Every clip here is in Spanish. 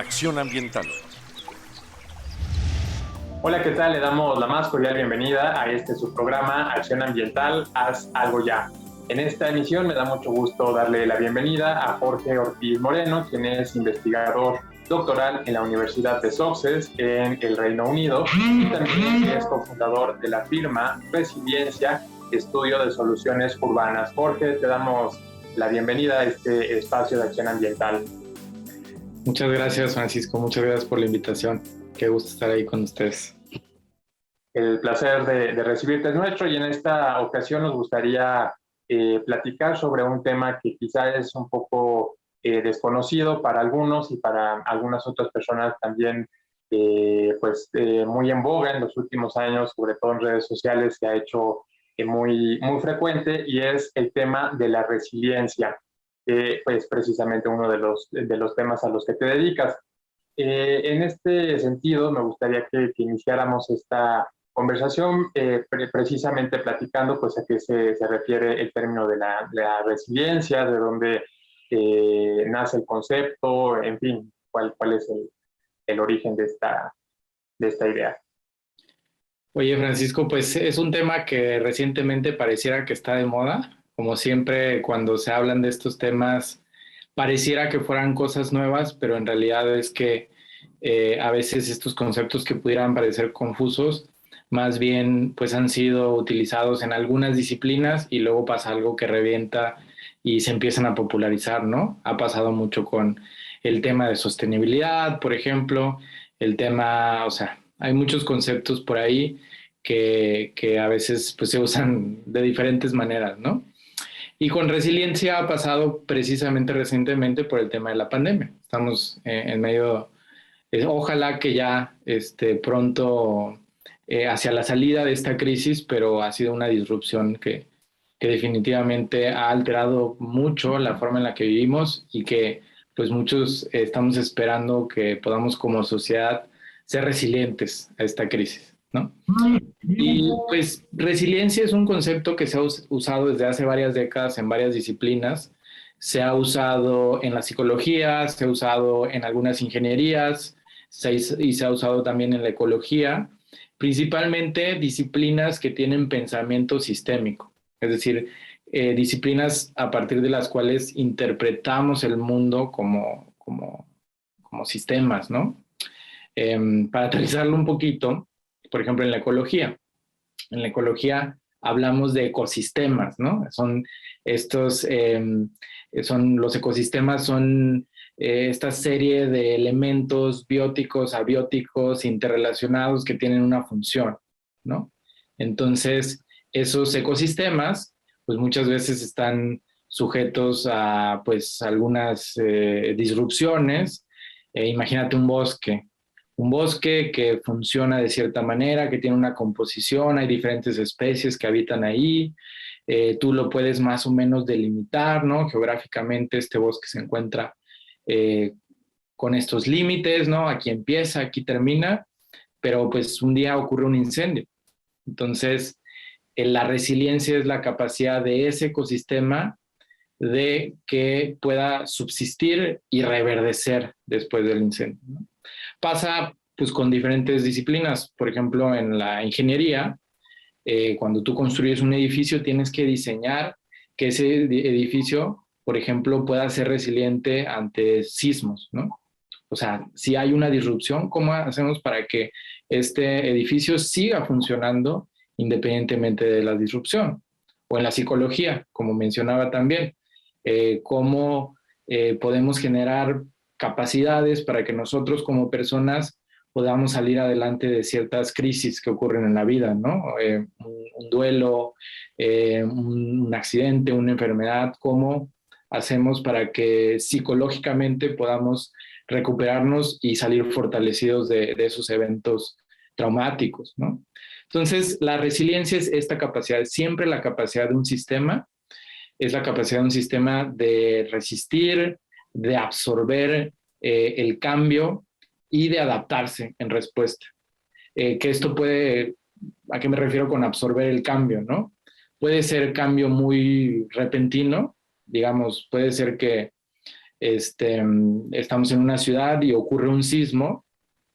Acción Ambiental. Hola, ¿qué tal? Le damos la más cordial bienvenida a este su programa Acción Ambiental, Haz Algo Ya. En esta emisión me da mucho gusto darle la bienvenida a Jorge Ortiz Moreno, quien es investigador doctoral en la Universidad de Sussex en el Reino Unido y también es cofundador de la firma Resiliencia, Estudio de Soluciones Urbanas. Jorge, te damos la bienvenida a este espacio de acción ambiental. Muchas gracias, Francisco. Muchas gracias por la invitación. Qué gusto estar ahí con ustedes. El placer de recibirte es nuestro y en esta ocasión nos gustaría platicar sobre un tema que quizá es un poco desconocido para algunos y para algunas otras personas también muy en boga en los últimos años, sobre todo en redes sociales, se ha hecho muy frecuente, y es el tema de la resiliencia, pues precisamente uno de los temas a los que te dedicas. En este sentido, me gustaría que iniciáramos esta conversación precisamente platicando pues a qué se refiere el término de la resiliencia, de dónde nace el concepto, en fin, cuál es el origen de esta idea. Oye, Francisco, pues es un tema que recientemente pareciera que está de moda. Como siempre, cuando se hablan de estos temas, pareciera que fueran cosas nuevas, pero en realidad es que a veces estos conceptos que pudieran parecer confusos, más bien pues han sido utilizados en algunas disciplinas y luego pasa algo que revienta y se empiezan a popularizar, ¿no? Ha pasado mucho con el tema de sostenibilidad, por ejemplo, el tema, o sea, hay muchos conceptos por ahí que a veces pues se usan de diferentes maneras, ¿no? Y con resiliencia ha pasado precisamente recientemente por el tema de la pandemia. Estamos en medio, ojalá que ya pronto hacia la salida de esta crisis, pero ha sido una disrupción que definitivamente ha alterado mucho la forma en la que vivimos y que pues muchos estamos esperando que podamos como sociedad ser resilientes a esta crisis, ¿no? Y pues resiliencia es un concepto que se ha usado desde hace varias décadas en varias disciplinas. Se ha usado en la psicología, se ha usado en algunas ingenierías y se ha usado también en la ecología, principalmente disciplinas que tienen pensamiento sistémico, es decir, disciplinas a partir de las cuales interpretamos el mundo como sistemas, ¿no? Para aterrizarlo un poquito, por ejemplo, en la ecología. En la ecología hablamos de ecosistemas, ¿no? Los ecosistemas son esta serie de elementos bióticos, abióticos, interrelacionados que tienen una función, ¿no? Entonces, esos ecosistemas, pues muchas veces están sujetos a, pues, algunas disrupciones. Imagínate un bosque que funciona de cierta manera, que tiene una composición, hay diferentes especies que habitan ahí, tú lo puedes más o menos delimitar, ¿no? Geográficamente este bosque se encuentra eh, con estos límites, ¿no? Aquí empieza, aquí termina, pero pues un día ocurre un incendio. Entonces, la resiliencia es la capacidad de ese ecosistema de que pueda subsistir y reverdecer después del incendio, ¿no? Pasa pues con diferentes disciplinas. Por ejemplo, en la ingeniería, cuando tú construyes un edificio, tienes que diseñar que ese edificio, por ejemplo, pueda ser resiliente ante sismos, ¿no? O sea, si hay una disrupción, ¿cómo hacemos para que este edificio siga funcionando independientemente de la disrupción? O en la psicología, como mencionaba también, cómo podemos generar capacidades para que nosotros como personas podamos salir adelante de ciertas crisis que ocurren en la vida, ¿no? Un duelo, un accidente, una enfermedad, ¿cómo hacemos para que psicológicamente podamos recuperarnos y salir fortalecidos de esos eventos traumáticos, ¿no? Entonces, la resiliencia es esta capacidad, siempre la capacidad de un sistema, es la capacidad de un sistema de resistir, de absorber el cambio y de adaptarse en respuesta. Que esto puede, ¿a qué me refiero con absorber el cambio, no? Puede ser cambio muy repentino, digamos, puede ser que estamos en una ciudad y ocurre un sismo,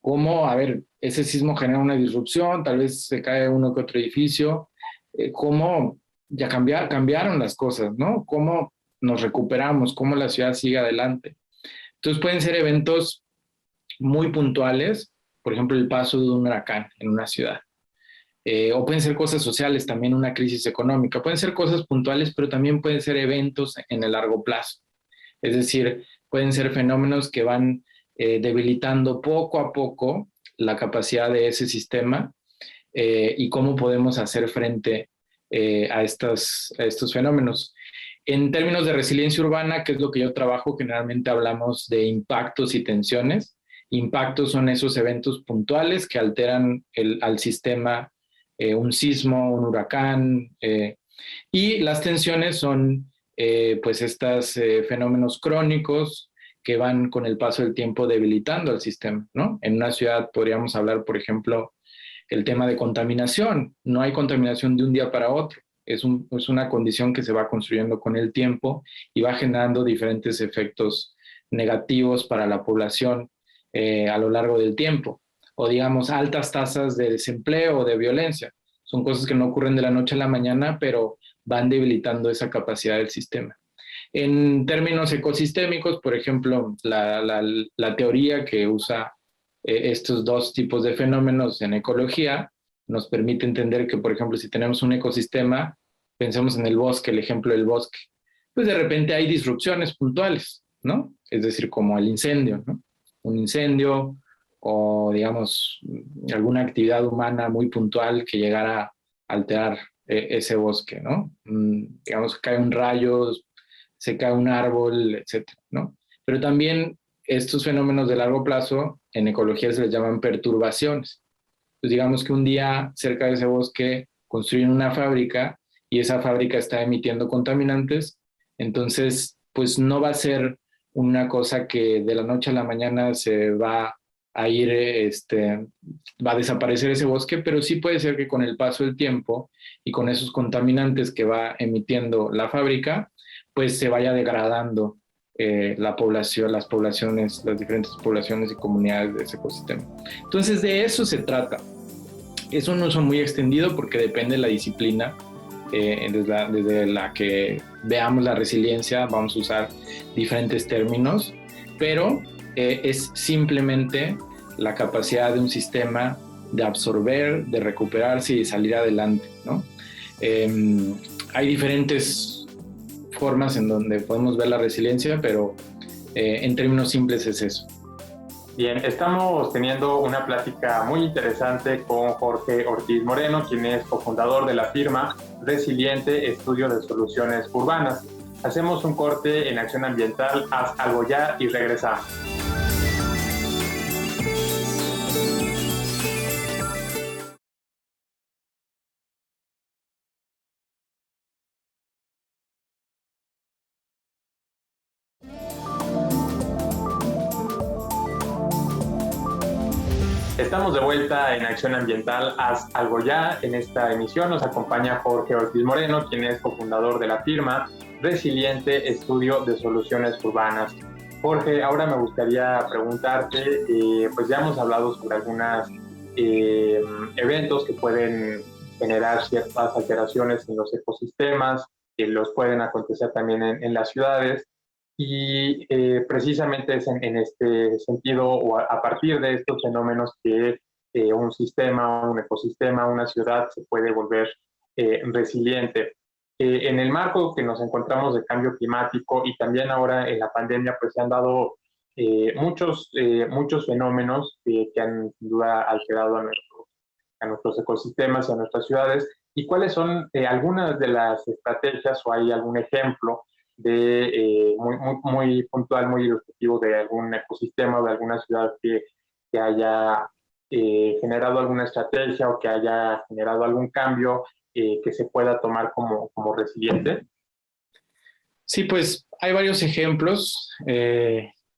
¿cómo, a ver, ese sismo genera una disrupción, tal vez se cae uno que otro edificio, cómo ya cambiaron las cosas, ¿no? ¿Cómo nos recuperamos? ¿Cómo la ciudad sigue adelante? Entonces pueden ser eventos muy puntuales, por ejemplo, el paso de un huracán en una ciudad. O pueden ser cosas sociales, también una crisis económica. Pueden ser cosas puntuales, pero también pueden ser eventos en el largo plazo. Es decir, pueden ser fenómenos que van debilitando poco a poco la capacidad de ese sistema y cómo podemos hacer frente a estos fenómenos. En términos de resiliencia urbana, que es lo que yo trabajo, generalmente hablamos de impactos y tensiones. Impactos son esos eventos puntuales que alteran al sistema, un sismo, un huracán, y las tensiones son pues estos fenómenos crónicos que van con el paso del tiempo debilitando al sistema, ¿no? En una ciudad podríamos hablar, por ejemplo, el tema de contaminación. No hay contaminación de un día para otro. Es una condición que se va construyendo con el tiempo y va generando diferentes efectos negativos para la población a lo largo del tiempo. O digamos, altas tasas de desempleo o de violencia. Son cosas que no ocurren de la noche a la mañana, pero van debilitando esa capacidad del sistema. En términos ecosistémicos, por ejemplo, la teoría que usa estos dos tipos de fenómenos en ecología nos permite entender que, por ejemplo, si tenemos un ecosistema, pensemos en el bosque, el ejemplo del bosque, pues de repente hay disrupciones puntuales, ¿no? Es decir, como el incendio, ¿no? Un incendio o, digamos, alguna actividad humana muy puntual que llegara a alterar ese bosque, ¿no? Digamos, cae un rayo, se cae un árbol, etcétera, ¿no? Pero también estos fenómenos de largo plazo en ecología se les llaman perturbaciones. Pues digamos que un día cerca de ese bosque construyen una fábrica y esa fábrica está emitiendo contaminantes, entonces pues no va a ser una cosa que de la noche a la mañana se va a ir, va a desaparecer ese bosque, pero sí puede ser que con el paso del tiempo y con esos contaminantes que va emitiendo la fábrica, pues se vaya degradando la población, las poblaciones, las diferentes poblaciones y comunidades de ese ecosistema. Entonces de eso se trata. Es un uso muy extendido porque depende de la disciplina. Desde la que veamos la resiliencia vamos a usar diferentes términos, pero es simplemente la capacidad de un sistema de absorber, de recuperarse y de salir adelante, ¿no? Hay diferentes formas en donde podemos ver la resiliencia, pero en términos simples es eso. Bien, estamos teniendo una plática muy interesante con Jorge Ortiz Moreno, quien es cofundador de la firma Resiliente Estudio de Soluciones Urbanas. Hacemos un corte en Acción Ambiental, haz algo ya y regresamos. Estamos de vuelta en Acción Ambiental, haz algo ya. En esta emisión nos acompaña Jorge Ortiz Moreno, quien es cofundador de la firma Resiliente Estudio de Soluciones Urbanas. Jorge, ahora me gustaría preguntarte, pues ya hemos hablado sobre algunos eventos que pueden generar ciertas alteraciones en los ecosistemas, que los pueden acontecer también en las ciudades. Y precisamente es en este sentido o a partir de estos fenómenos que un sistema, un ecosistema, una ciudad se puede volver resiliente. En el marco que nos encontramos de cambio climático y también ahora en la pandemia, pues se han dado muchos fenómenos que han sin duda alterado a nuestros ecosistemas y a nuestras ciudades. ¿Y cuáles son algunas de las estrategias o hay algún ejemplo de muy puntual, muy ilustrativo de algún ecosistema o de alguna ciudad que haya generado alguna estrategia o que haya generado algún cambio que se pueda tomar como resiliente? Sí, pues hay varios ejemplos,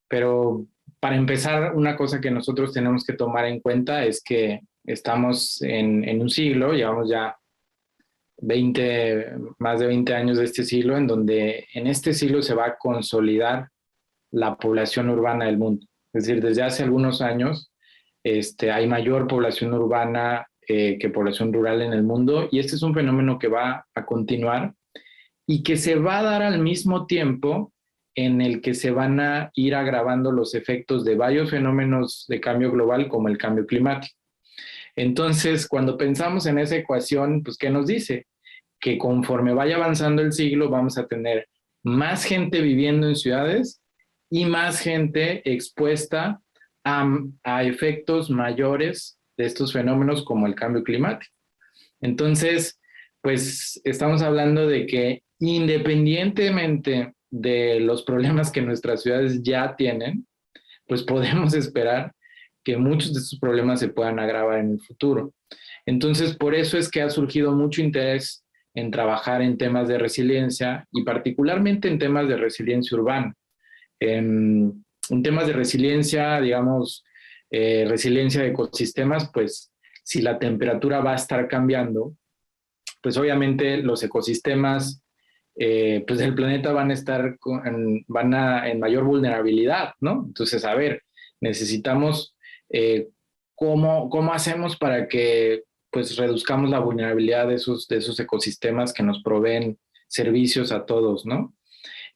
pero para empezar, una cosa que nosotros tenemos que tomar en cuenta es que estamos en un siglo, llevamos ya más de 20 años de este siglo, en donde en este siglo se va a consolidar la población urbana del mundo. Es decir, desde hace algunos años hay mayor población urbana que población rural en el mundo, y este es un fenómeno que va a continuar y que se va a dar al mismo tiempo en el que se van a ir agravando los efectos de varios fenómenos de cambio global como el cambio climático. Entonces, cuando pensamos en esa ecuación, pues, ¿qué nos dice? Que conforme vaya avanzando el siglo vamos a tener más gente viviendo en ciudades y más gente expuesta a efectos mayores de estos fenómenos como el cambio climático. Entonces, pues estamos hablando de que independientemente de los problemas que nuestras ciudades ya tienen, pues podemos esperar que muchos de estos problemas se puedan agravar en el futuro. Entonces, por eso es que ha surgido mucho interés en trabajar en temas de resiliencia y particularmente en temas de resiliencia urbana. En temas de resiliencia, digamos, resiliencia de ecosistemas, pues si la temperatura va a estar cambiando, pues obviamente los ecosistemas pues del planeta van a estar en mayor vulnerabilidad, ¿no? Entonces, a ver, necesitamos cómo hacemos para que pues reduzcamos la vulnerabilidad de esos ecosistemas que nos proveen servicios a todos, ¿no?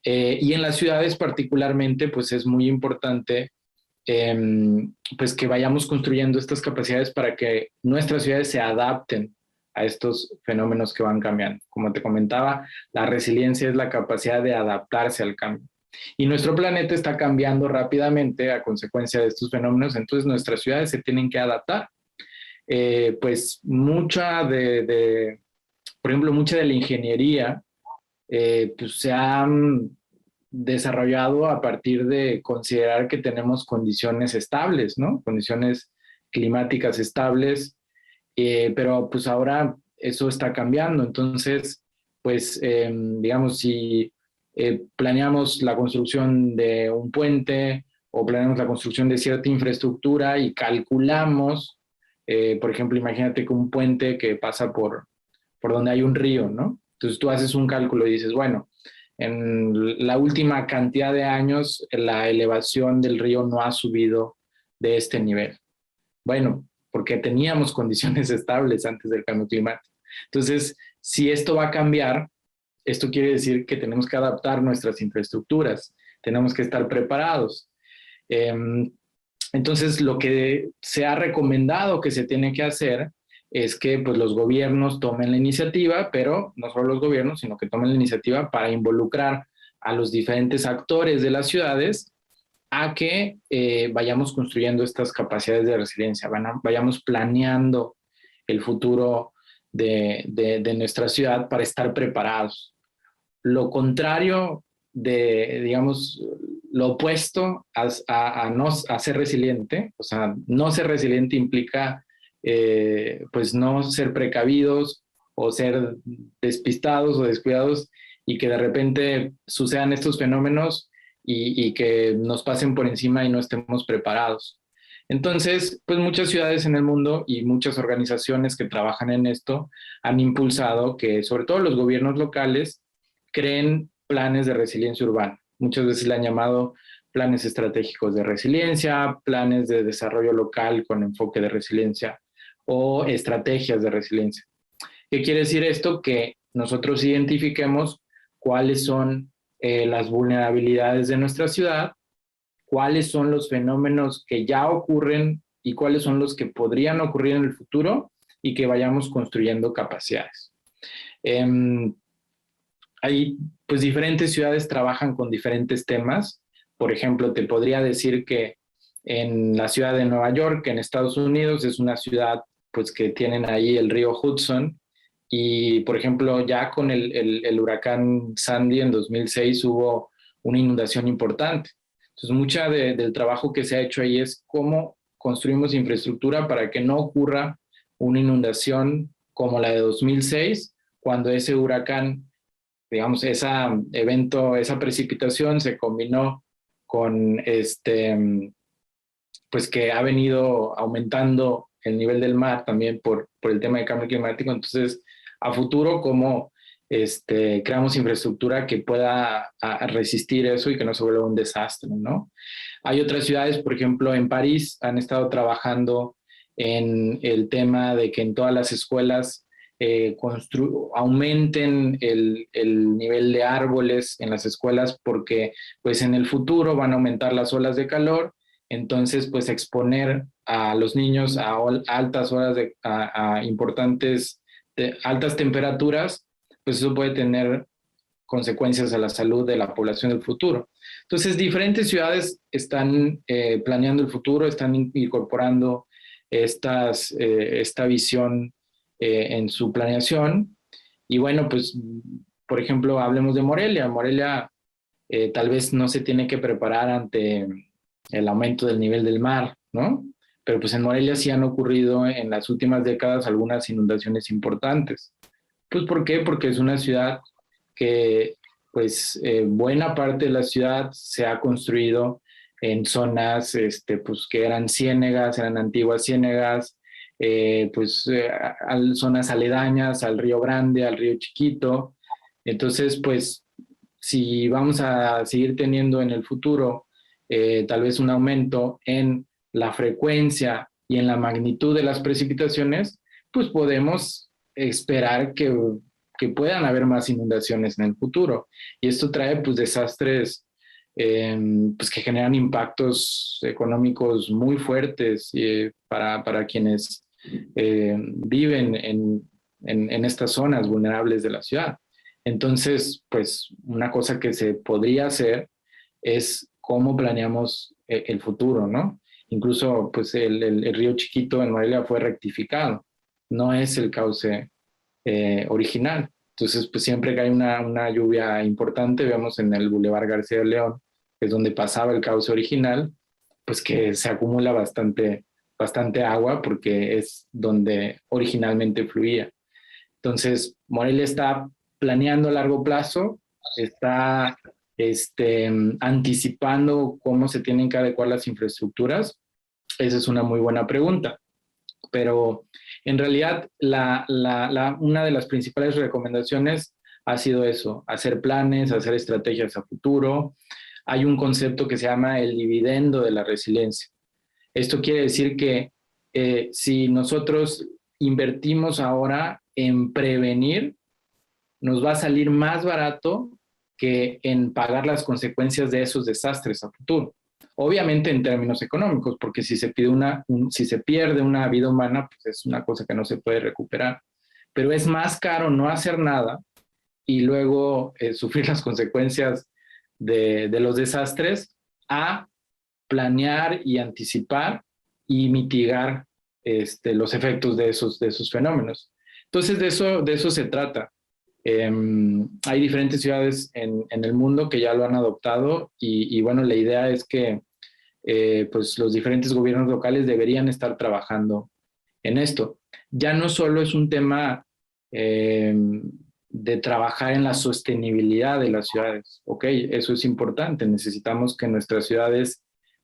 Y en las ciudades particularmente, pues es muy importante pues que vayamos construyendo estas capacidades para que nuestras ciudades se adapten a estos fenómenos que van cambiando. Como te comentaba, la resiliencia es la capacidad de adaptarse al cambio. Y nuestro planeta está cambiando rápidamente a consecuencia de estos fenómenos, entonces nuestras ciudades se tienen que adaptar. Pues por ejemplo, mucha de la ingeniería pues se ha desarrollado a partir de considerar que tenemos condiciones estables, ¿no? Condiciones climáticas estables, pero pues ahora eso está cambiando. Entonces, pues digamos, si planeamos la construcción de un puente o planeamos la construcción de cierta infraestructura y calculamos, por ejemplo, imagínate que un puente que pasa por donde hay un río, ¿no? Entonces tú haces un cálculo y dices, bueno, en la última cantidad de años la elevación del río no ha subido de este nivel. Bueno, porque teníamos condiciones estables antes del cambio climático. Entonces, si esto va a cambiar, esto quiere decir que tenemos que adaptar nuestras infraestructuras, tenemos que estar preparados. Entonces, lo que se ha recomendado que se tiene que hacer es que pues, los gobiernos tomen la iniciativa, pero no solo los gobiernos, sino que tomen la iniciativa para involucrar a los diferentes actores de las ciudades a que vayamos construyendo estas capacidades de resiliencia, vayamos planeando el futuro de nuestra ciudad para estar preparados. Lo contrario digamos, lo opuesto a ser resiliente, o sea, no ser resiliente implica pues no ser precavidos o ser despistados o descuidados y que de repente sucedan estos fenómenos y que nos pasen por encima y no estemos preparados. Entonces, pues muchas ciudades en el mundo y muchas organizaciones que trabajan en esto han impulsado que sobre todo los gobiernos locales creen planes de resiliencia urbana. Muchas veces le han llamado planes estratégicos de resiliencia, planes de desarrollo local con enfoque de resiliencia o estrategias de resiliencia. ¿Qué quiere decir esto? Que nosotros identifiquemos cuáles son las vulnerabilidades de nuestra ciudad, cuáles son los fenómenos que ya ocurren y cuáles son los que podrían ocurrir en el futuro y que vayamos construyendo capacidades. Hay pues diferentes ciudades trabajan con diferentes temas. Por ejemplo, te podría decir que en la ciudad de Nueva York, en Estados Unidos, es una ciudad pues que tienen ahí el río Hudson y, por ejemplo, ya con el huracán Sandy en 2006 hubo una inundación importante. Entonces, mucha del trabajo que se ha hecho ahí es cómo construimos infraestructura para que no ocurra una inundación como la de 2006, cuando ese huracán, digamos, esa precipitación se combinó con pues que ha venido aumentando el nivel del mar también por el tema de cambio climático. Entonces, a futuro, cómo creamos infraestructura que pueda resistir eso y que no se vuelva un desastre, ¿no? Hay otras ciudades, por ejemplo, en París han estado trabajando en el tema de que en todas las escuelas aumenten el nivel de árboles en las escuelas, porque pues en el futuro van a aumentar las olas de calor. Entonces, pues exponer a los niños a altas horas, a importantes, altas temperaturas, pues eso puede tener consecuencias a la salud de la población del futuro. Entonces, diferentes ciudades están planeando el futuro, están incorporando esta visión en su planeación. Y bueno, pues, por ejemplo, hablemos de Morelia. Morelia tal vez no se tiene que preparar ante el aumento del nivel del mar, ¿no? Pero pues en Morelia sí han ocurrido en las últimas décadas algunas inundaciones importantes. Pues ¿por qué? Porque es una ciudad que pues buena parte de la ciudad se ha construido en zonas pues, que eran ciénegas, eran antiguas ciénegas, zonas aledañas al Río Grande, al Río Chiquito. Entonces, pues si vamos a seguir teniendo en el futuro tal vez un aumento en la frecuencia y en la magnitud de las precipitaciones, pues podemos esperar que puedan haber más inundaciones en el futuro. Y esto trae pues desastres pues que generan impactos económicos muy fuertes para quienes viven en estas zonas vulnerables de la ciudad. Entonces, pues una cosa que se podría hacer es cómo planeamos el futuro, ¿no? Incluso, pues el río Chiquito en Morelia fue rectificado, no es el cauce original. Entonces, pues siempre que hay una lluvia importante, vemos en el Boulevard García de León, que es donde pasaba el cauce original, pues que se acumula bastante agua porque es donde originalmente fluía. Entonces, Morelia está planeando a largo plazo, está anticipando cómo se tienen que adecuar las infraestructuras. Esa es una muy buena pregunta. Pero en realidad una de las principales recomendaciones ha sido eso, hacer planes, hacer estrategias a futuro. Hay un concepto que se llama el dividendo de la resiliencia. Esto quiere decir que si nosotros invertimos ahora en prevenir, nos va a salir más barato que en pagar las consecuencias de esos desastres a futuro. Obviamente en términos económicos, porque si se pierde una vida humana, pues es una cosa que no se puede recuperar. Pero es más caro no hacer nada y luego sufrir las consecuencias de los desastres a planear y anticipar y mitigar los efectos de esos fenómenos. Entonces de eso se trata. Hay diferentes ciudades en el mundo que ya lo han adoptado y bueno, la idea es que pues los diferentes gobiernos locales deberían estar trabajando en esto. Ya no solo es un tema de trabajar en la sostenibilidad de las ciudades, ¿ok? Eso es importante, necesitamos que nuestras ciudades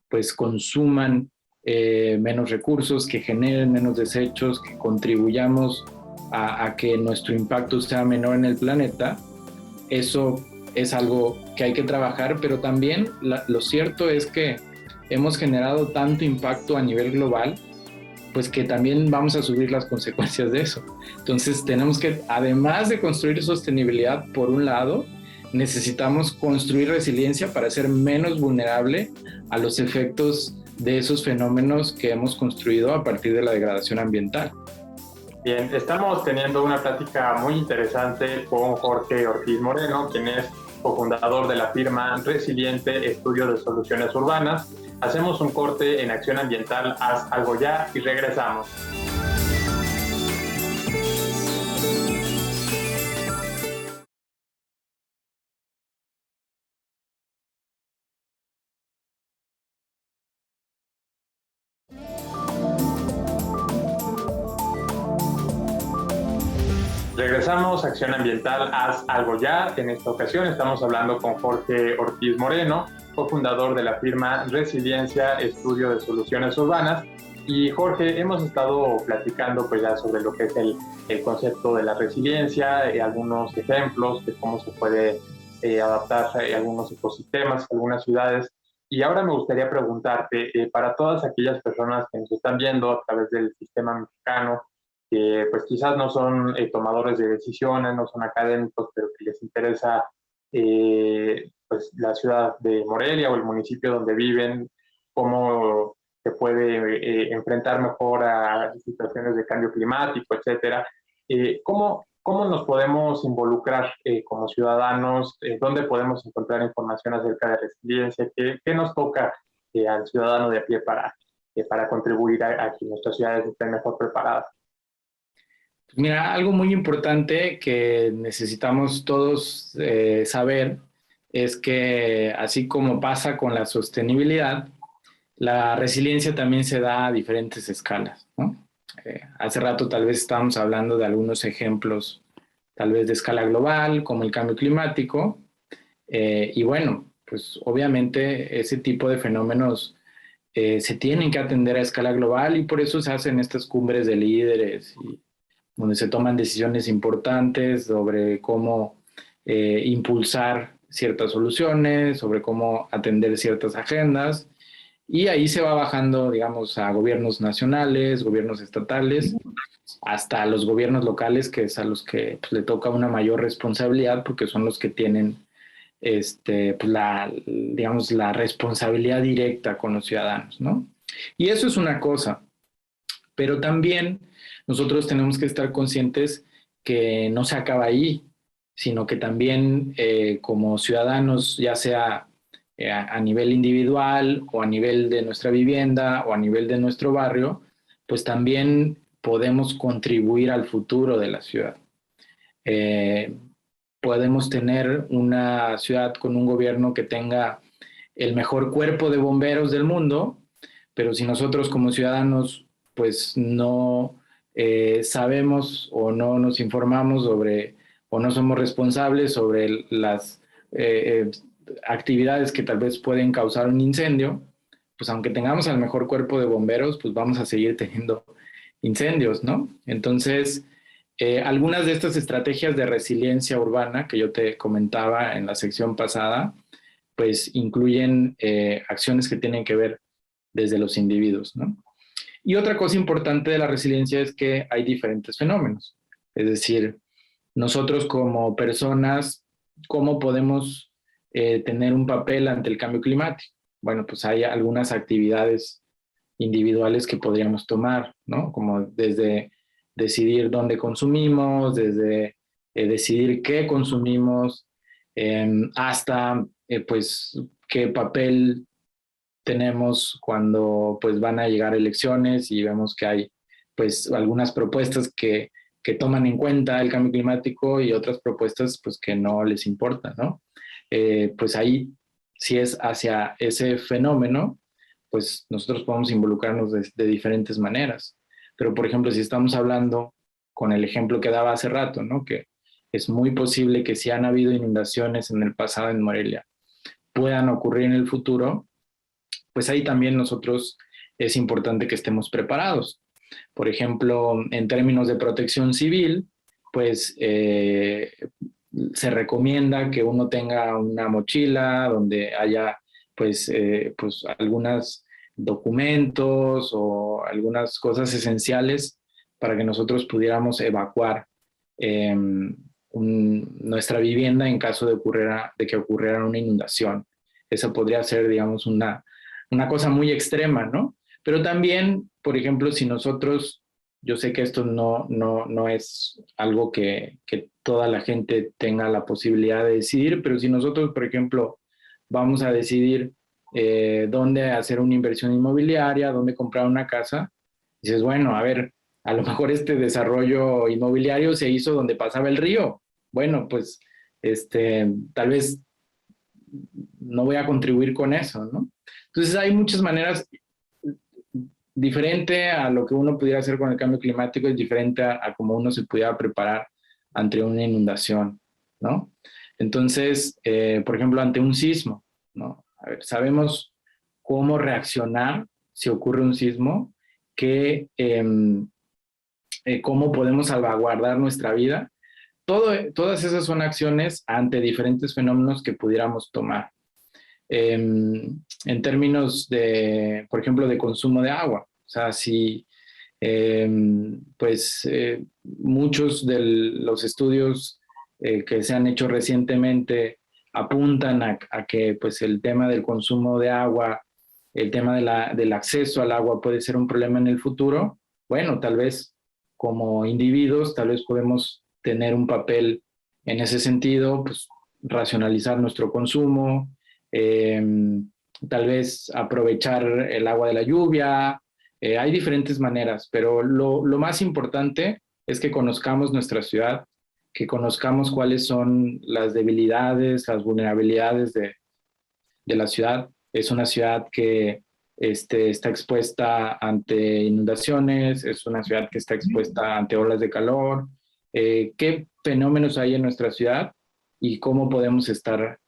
pues consuman menos recursos, que generen menos desechos, que contribuyamos a que nuestro impacto sea menor en el planeta. Eso es algo que hay que trabajar, pero también lo cierto es que hemos generado tanto impacto a nivel global, pues que también vamos a subir las consecuencias de eso. Entonces tenemos que, además de construir sostenibilidad por un lado, necesitamos construir resiliencia para ser menos vulnerable a los efectos de esos fenómenos que hemos construido a partir de la degradación ambiental. Bien, estamos teniendo una plática muy interesante con Jorge Ortiz Moreno, quien es cofundador de la firma Resiliente Estudio de Soluciones Urbanas. Hacemos un corte en Acción Ambiental, haz algo ya y regresamos. Regresamos a Acción Ambiental, haz algo ya. En esta ocasión estamos hablando con Jorge Ortiz Moreno, cofundador de la firma Resiliencia Estudio de Soluciones Urbanas. Y Jorge, hemos estado platicando pues ya sobre lo que es el concepto de la resiliencia, algunos ejemplos de cómo se puede adaptar a algunos ecosistemas, algunas ciudades. Y ahora me gustaría preguntarte, para todas aquellas personas que nos están viendo a través del sistema mexicano, que pues quizás no son tomadores de decisiones, no son académicos, pero que les interesa pues la ciudad de Morelia o el municipio donde viven, cómo se puede enfrentar mejor a situaciones de cambio climático, etcétera. ¿Cómo nos podemos involucrar como ciudadanos? ¿Dónde podemos encontrar información acerca de resiliencia? ¿Qué nos toca al ciudadano de a pie para contribuir a que nuestras ciudades estén mejor preparadas? Pues mira, algo muy importante que necesitamos todos saber es que así como pasa con la sostenibilidad, la resiliencia también se da a diferentes escalas, ¿no? Hace rato tal vez estábamos hablando de algunos ejemplos, tal vez de escala global, como el cambio climático, y bueno, pues obviamente ese tipo de fenómenos se tienen que atender a escala global y por eso se hacen estas cumbres de líderes y donde se toman decisiones importantes sobre cómo impulsar ciertas soluciones, sobre cómo atender ciertas agendas. Y ahí se va bajando, digamos, a gobiernos nacionales, gobiernos estatales, hasta los gobiernos locales, que es a los que pues, le toca una mayor responsabilidad porque son los que tienen pues, digamos, la responsabilidad directa con los ciudadanos, ¿no? Y eso es una cosa, pero también nosotros tenemos que estar conscientes que no se acaba ahí, sino que también como ciudadanos, ya sea a nivel individual o a nivel de nuestra vivienda o a nivel de nuestro barrio, pues también podemos contribuir al futuro de la ciudad. Eh, Podemos tener una ciudad con un gobierno que tenga el mejor cuerpo de bomberos del mundo, pero si nosotros como ciudadanos pues no sabemos o no nos informamos sobre o no somos responsables sobre las actividades que tal vez pueden causar un incendio, pues aunque tengamos al mejor cuerpo de bomberos, pues vamos a seguir teniendo incendios, ¿no? Entonces, algunas de estas estrategias de resiliencia urbana que yo te comentaba en la sección pasada, pues incluyen acciones que tienen que ver desde los individuos, ¿no? Y otra cosa importante de la resiliencia es que hay diferentes fenómenos. Es decir, nosotros como personas, ¿cómo podemos tener un papel ante el cambio climático? Bueno, pues hay algunas actividades individuales que podríamos tomar, ¿no? Como desde decidir dónde consumimos, desde decidir qué consumimos, hasta pues qué papel tenemos cuando pues van a llegar elecciones y vemos que hay pues algunas propuestas que toman en cuenta el cambio climático y otras propuestas pues que no les importa, ¿no? Pues ahí, si es hacia ese fenómeno, pues nosotros podemos involucrarnos de diferentes maneras. Pero, por ejemplo, si estamos hablando con el ejemplo que daba hace rato, ¿no? Que es muy posible que si han habido inundaciones en el pasado en Morelia, puedan ocurrir en el futuro, pues ahí también nosotros es importante que estemos preparados. Por ejemplo, en términos de protección civil, pues se recomienda que uno tenga una mochila donde haya pues algunos documentos o algunas cosas esenciales para que nosotros pudiéramos evacuar nuestra vivienda en caso de que ocurriera una inundación. Eso podría ser, digamos, una cosa muy extrema, ¿no? Pero también, por ejemplo, si nosotros, yo sé que esto no es algo que toda la gente tenga la posibilidad de decidir, pero si nosotros, por ejemplo, vamos a decidir dónde hacer una inversión inmobiliaria, dónde comprar una casa, dices, bueno, a ver, a lo mejor este desarrollo inmobiliario se hizo donde pasaba el río. Bueno, pues tal vez no voy a contribuir con eso, ¿no? Entonces hay muchas maneras, diferente a lo que uno pudiera hacer con el cambio climático, es diferente a cómo uno se pudiera preparar ante una inundación, ¿no? Entonces, por ejemplo, ante un sismo, ¿no? A ver, sabemos cómo reaccionar si ocurre un sismo, cómo podemos salvaguardar nuestra vida. Todas esas son acciones ante diferentes fenómenos que pudiéramos tomar. En términos de, por ejemplo, de consumo de agua. O sea, si muchos de los estudios que se han hecho recientemente apuntan a que pues, el tema del consumo de agua, el tema del acceso al agua puede ser un problema en el futuro. Bueno, tal vez como individuos, tal vez podemos tener un papel en ese sentido, pues racionalizar nuestro consumo, tal vez aprovechar el agua de la lluvia. Hay diferentes maneras, pero lo más importante es que conozcamos nuestra ciudad, que conozcamos cuáles son las debilidades, las vulnerabilidades de la ciudad. Es una ciudad que está expuesta ante inundaciones, es una ciudad que está expuesta ante olas de calor. ¿Qué fenómenos hay en nuestra ciudad y cómo podemos estar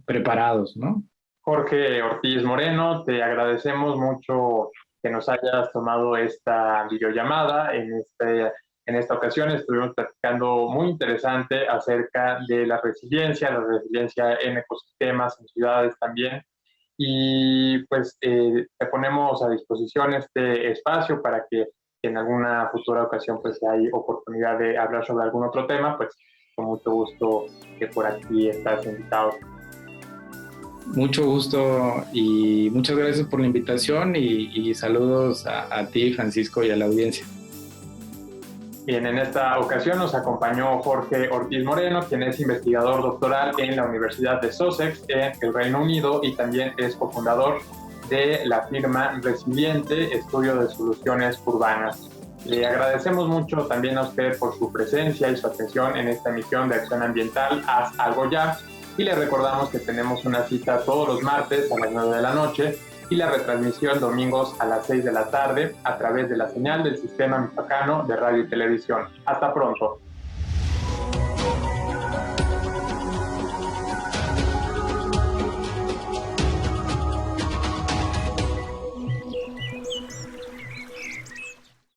preparados, ¿no? Jorge Ortiz Moreno, te agradecemos mucho que nos hayas tomado esta videollamada. En esta ocasión estuvimos platicando muy interesante acerca de la resiliencia en ecosistemas, en ciudades también. Y pues te ponemos a disposición este espacio para que en alguna futura ocasión pues si hay oportunidad de hablar sobre algún otro tema, pues con mucho gusto que por aquí estás invitado. Mucho gusto y muchas gracias por la invitación y saludos a ti, Francisco, y a la audiencia. Bien, en esta ocasión nos acompañó Jorge Ortiz Moreno, quien es investigador doctoral en la Universidad de Sussex en el Reino Unido y también es cofundador de la firma Resiliente, Estudio de Soluciones Urbanas. Le agradecemos mucho también a usted por su presencia y su atención en esta emisión de Acción Ambiental Haz Algo Ya, y le recordamos que tenemos una cita todos los martes a las 9 de la noche y la retransmisión domingos a las 6 de la tarde a través de la señal del Sistema Michoacano de Radio y Televisión. Hasta pronto.